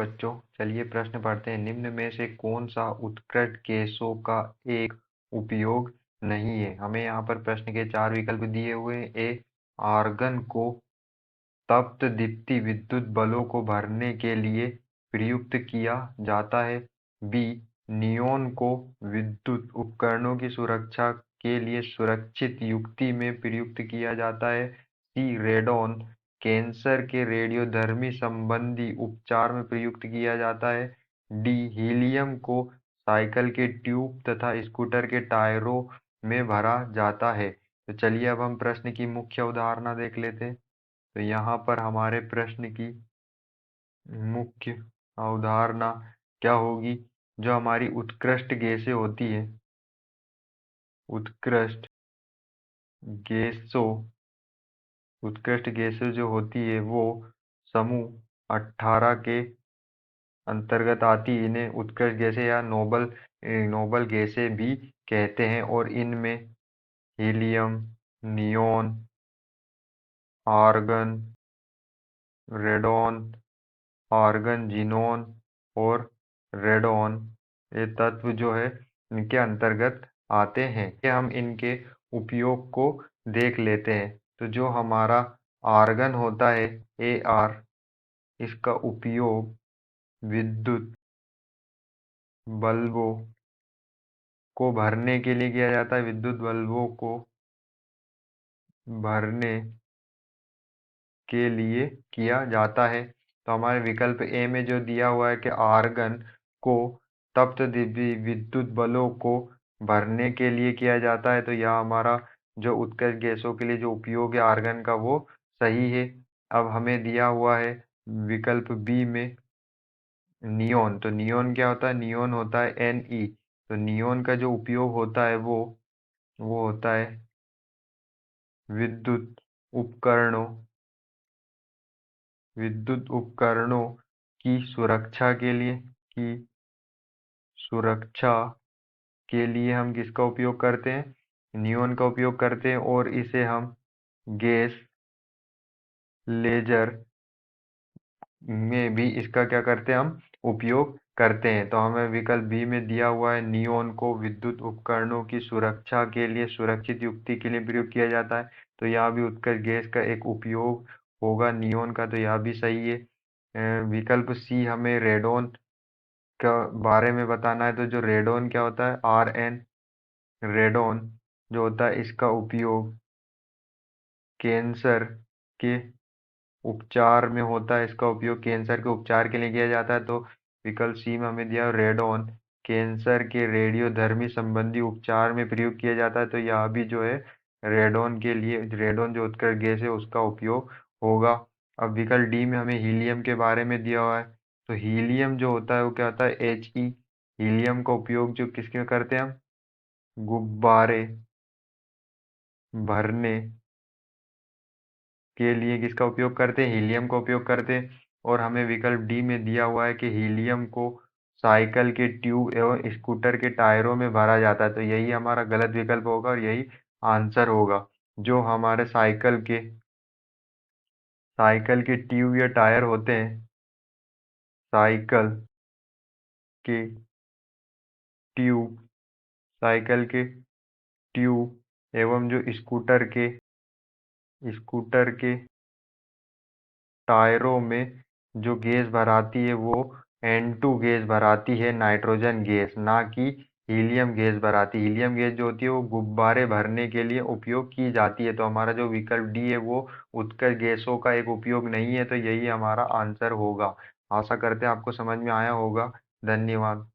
बच्चों, चलिए प्रश्न पढ़ते हैं। निम्न में से कौन सा उत्कृष्ट गैसों का एक उपयोग नहीं है? हमें यहाँ पर प्रश्न के 4 विकल्प दिए हुए हैं। ए, आर्गन को तप्त दीप्ति विद्युत बल्बों को भरने के लिए प्रयुक्त किया जाता है। बी, नियोन को विद्युत उपकरणों की सुरक्षा के लिए सुरक्षित युक्ति में प्रयुक्त किया जाता है। सी, रेडॉन कैंसर के रेडियोधर्मी संबंधी उपचार में प्रयुक्त किया जाता है। डी, हीलियम को साइकिल के ट्यूब तथा स्कूटर के टायरों में भरा जाता है। तो चलिए अब हम प्रश्न की मुख्य अवधारणा देख लेते हैं। तो यहाँ पर हमारे प्रश्न की मुख्य अवधारणा क्या होगी? जो हमारी उत्कृष्ट गैसें होती है, उत्कृष्ट गैसों उत्कृष्ट गैसें जो होती है वो समूह 18 के अंतर्गत आती है। इन्हें उत्कृष्ट गैसें या नोबल नोबल गैसें भी कहते हैं और इनमें helium, neon, argon, radon, argon, xenon और रेडॉन, ये तत्व जो है इनके अंतर्गत आते हैं। ये हम इनके उपयोग को देख लेते हैं। तो जो हमारा आर्गन होता है, AR, इसका उपयोग विद्युत बल्बों को भरने के लिए किया जाता है। विद्युत बल्बों को भरने के लिए किया जाता है। तो हमारे विकल्प ए में जो दिया हुआ है कि आर्गन को तप्त विद्युत बलों को भरने के लिए किया जाता है, तो यह हमारा जो उत्कृष्ट गैसों के लिए जो उपयोग है आर्गन का वो सही है। अब हमें दिया हुआ है विकल्प बी में नियोन। तो नियोन क्या होता है? नियोन होता है Ne। तो नियोन का जो उपयोग होता है वो होता है विद्युत उपकरणों विद्युत उपकरणों की सुरक्षा के लिए सुरक्षा के लिए हम किसका उपयोग करते हैं? नियोन का उपयोग करते हैं। और इसे हम गैस लेजर में भी इसका क्या करते हैं? हम उपयोग करते हैं। तो हमें विकल्प बी में दिया हुआ है नियोन को विद्युत उपकरणों की सुरक्षा के लिए सुरक्षित युक्ति के लिए प्रयोग किया जाता है। तो यहाँ भी उत्कृष्ट गैस का एक उपयोग होगा नियोन का, तो यह भी सही है। विकल्प सी, हमें रेडॉन का बारे में बताना है। तो जो रेडॉन क्या होता है? RN, रेडॉन जो होता है इसका उपयोग कैंसर के उपचार में होता है। इसका उपयोग कैंसर के उपचार के लिए किया जाता है। तो विकल्प सी में हमें दिया रेडॉन कैंसर के रेडियोधर्मी संबंधी उपचार में प्रयोग किया जाता है। तो यह भी जो है रेडॉन के लिए, रेडॉन जो उत्कृष्ट गैस है उसका उपयोग होगा। अब विकल्प डी में हमें हीलियम के बारे में दिया हुआ है। तो हीलियम जो होता है वो क्या होता है? He। हीलियम का उपयोग जो किसके करते हैं हम? गुब्बारे भरने के लिए किसका उपयोग करते हैं? हीलियम का उपयोग करते हैं। और हमें विकल्प डी में दिया हुआ है कि हीलियम को साइकिल के ट्यूब एवं स्कूटर के टायरों में भरा जाता है। तो यही हमारा गलत विकल्प होगा और यही आंसर होगा। जो हमारे साइकिल के ट्यूब या टायर होते हैं, साइकिल के ट्यूब साइकिल के ट्यूब एवं जो स्कूटर के टायरों में जो गैस भराती है वो N2 गैस भराती है, नाइट्रोजन गैस, ना कि हीलियम गैस भराती। हीलियम गैस जो होती है वो गुब्बारे भरने के लिए उपयोग की जाती है। तो हमारा जो विकल्प डी है वो उत्कृष्ट गैसों का एक उपयोग नहीं है। तो यही हमारा आंसर होगा। आशा करते हैं आपको समझ में आया होगा। धन्यवाद।